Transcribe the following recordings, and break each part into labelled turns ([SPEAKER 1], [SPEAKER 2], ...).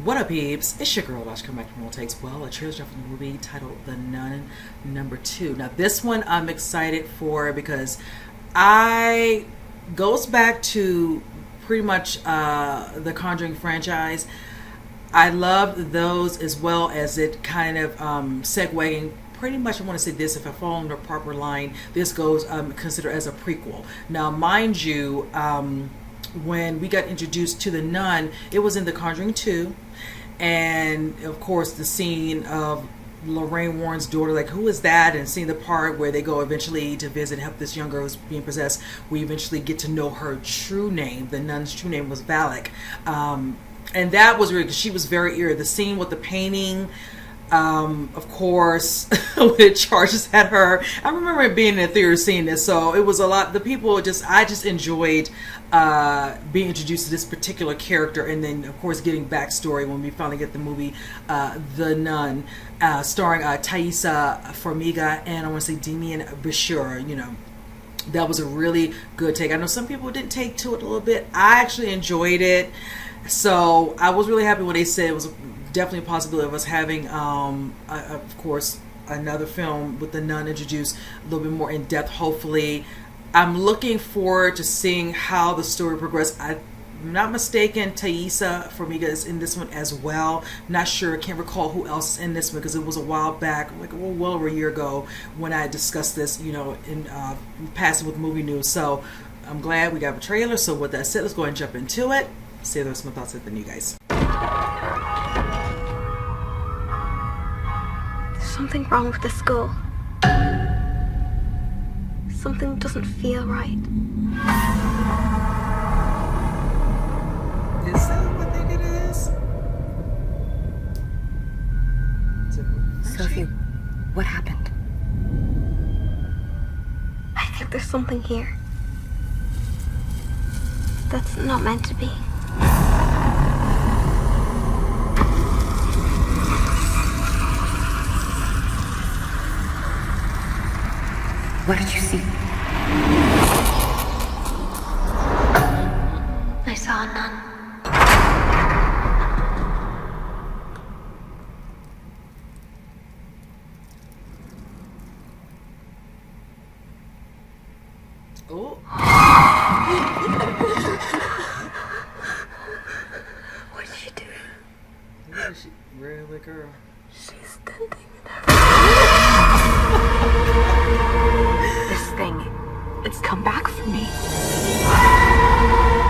[SPEAKER 1] What up, peeps? It's your girl, Come Back from All Takes. Well, a trailer drop from the movie titled The Nun #2. Now, this one I'm excited for because I goes back to pretty much the Conjuring franchise. I loved those as well as it kind of segueing. Pretty much, I want to say this, if I fall in the proper line, this goes considered as a prequel. Now, mind you, when we got introduced to the nun, it was in The Conjuring 2. And, of course, the scene of Lorraine Warren's daughter, like, who is that? And seeing the part where they go eventually to visit and help this young girl who's being possessed. We eventually get to know her true name. The nun's true name was Valak. And that was really, because she was very eerie. The scene with the painting, of course, with charges at her. I remember being in the theater seeing this, so it was a lot. The people I just enjoyed being introduced to this particular character, and then of course getting backstory when we finally get the movie The Nun, starring Taissa Farmiga and I want to say Demian Bashir. You know, that was a really good take. I know some people didn't take to it a little bit. I actually enjoyed it, so I was really happy when they said it was definitely a possibility of us having, of course, another film with the nun introduced a little bit more in depth, hopefully. I'm looking forward to seeing how the story progresses. I'm not mistaken, Taissa Farmiga is in this one as well. Not sure, can't recall who else is in this one because it was a while back, like well over a year ago when I discussed this, you know, in passing with movie news. So I'm glad we got a trailer. So with that said, let's go ahead and jump into it. See those my thoughts with the new guys.
[SPEAKER 2] Something wrong with the school. Something doesn't feel right.
[SPEAKER 1] Is that what I think it is?
[SPEAKER 3] Sophie, what happened?
[SPEAKER 2] I think there's something here that's not meant to be.
[SPEAKER 3] What did you see?
[SPEAKER 2] I saw a nun.
[SPEAKER 1] Oh.
[SPEAKER 2] What did she do?
[SPEAKER 1] What is she? Really, girl?
[SPEAKER 2] She's standing there. This thing, it's come back for me.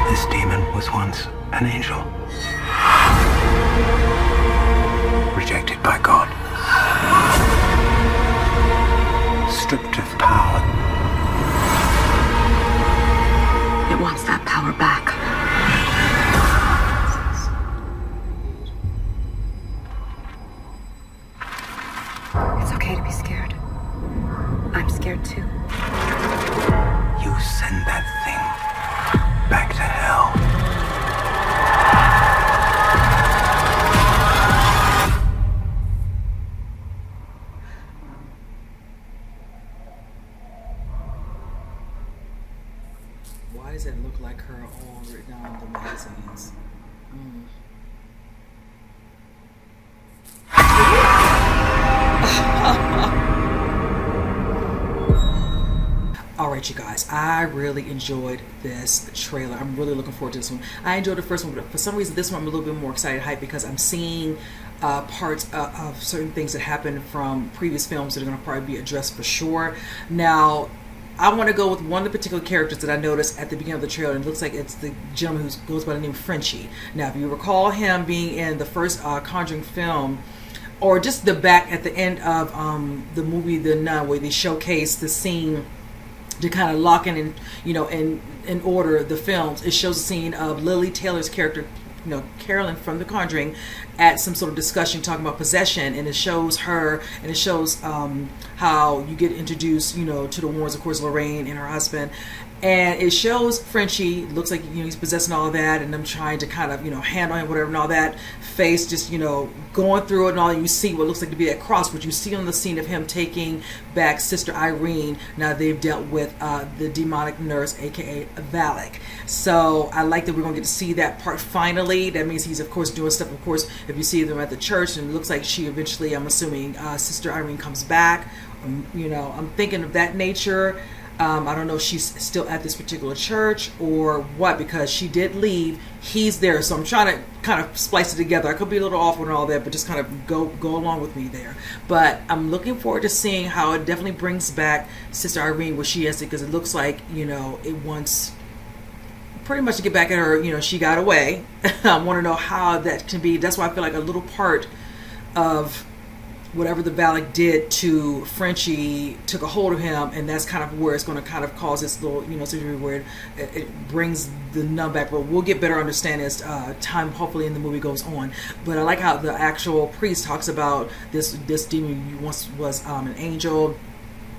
[SPEAKER 4] This demon was once an angel. Rejected by God. Stripped of power.
[SPEAKER 3] It wants that power back. It's okay to be scared. I'm scared too.
[SPEAKER 4] You send that thing back to hell.
[SPEAKER 1] Why does it look like her all written down in the magazines? Alright, you guys, I really enjoyed this trailer. I'm really looking forward to this one. I enjoyed the first one, but for some reason this one I'm a little bit more excited hype because I'm seeing parts of certain things that happened from previous films that are going to probably be addressed for sure. Now, I want to go with one of the particular characters that I noticed at the beginning of the trailer, and it looks like it's the gentleman who goes by the name Frenchie. Now, if you recall him being in the first Conjuring film, or just the back at the end of the movie The Nun, where they showcase the scene to kind of lock in, you know, in order the films. It shows a scene of Lily Taylor's character, you know, Carolyn from The Conjuring, at some sort of discussion talking about possession, and it shows her, and it shows how you get introduced, you know, to the Warrens, of course, Lorraine and her husband, and it shows Frenchie, looks like, you know, he's possessing all of that, and I'm trying to kind of, you know, handle him, whatever, and all that, face just, you know, going through it, and all, and you see what looks like to be that cross, which you see on the scene of him taking back Sister Irene. Now they've dealt with the demonic nurse, aka Valak. So I like that we're going to get to see that part finally. family. That means he's of course doing stuff. Of course, if you see them at the church, and it looks like she eventually, I'm assuming, Sister Irene comes back. You know, I'm thinking of that nature. I don't know if she's still at this particular church or what, because she did leave. He's there, so I'm trying to kind of splice it together. I could be a little off on all that, but just kind of go along with me there. But I'm looking forward to seeing how it definitely brings back Sister Irene where she is, because it looks like, you know, it wants pretty much to get back at her. You know, she got away. I want to know how that can be. That's why I feel like a little part of whatever the Valak did to Frenchie took a hold of him, and that's kind of where it's going to kind of cause this little, you know, situation where it brings the nun back. But we'll get better understanding as time, hopefully, in the movie goes on. But I like how the actual priest talks about this demon once was an angel,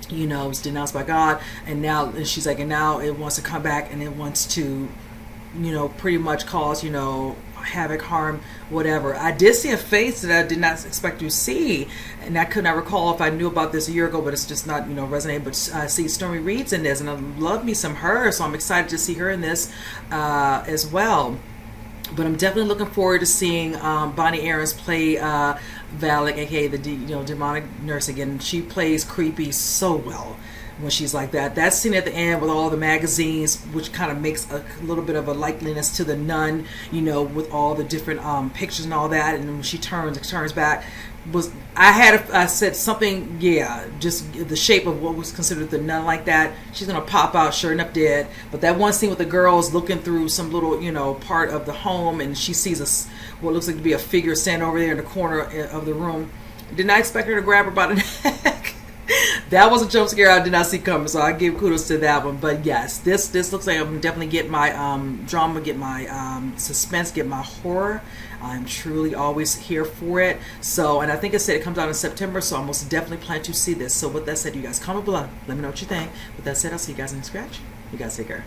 [SPEAKER 1] you know, was denounced by God, and now, and she's like, and now it wants to come back, and it wants to, you know, pretty much cause, you know, havoc, harm, whatever. I did see a face that I did not expect to see, and I could not recall if I knew about this a year ago, but it's just not, you know, resonating. But I see Stormy Reed's in this, and I love me some her, so I'm excited to see her in this as well. But I'm definitely looking forward to seeing Bonnie Aarons play Valak, aka the demonic nurse again. She plays creepy so well when she's like that. That scene at the end with all the magazines, which kind of makes a little bit of a likeliness to the nun, you know, with all the different pictures and all that. And when she turns back, I said something, yeah, just the shape of what was considered the nun like that. She's gonna pop out, sure enough, dead. But that one scene with the girls looking through some little, you know, part of the home, and she sees what looks like to be a figure standing over there in the corner of the room. Did not expect her to grab her by the neck. That was a jump scare I did not see coming, so I give kudos to that one. But yes, this looks like I'm definitely getting my drama, get my suspense, get my horror. I'm truly always here for it. So, and I think it said it comes out in September, so I most definitely plan to see this. So with that said, you guys comment below. Let me know what you think. With that said, I'll see you guys in the scratch. You guys take care.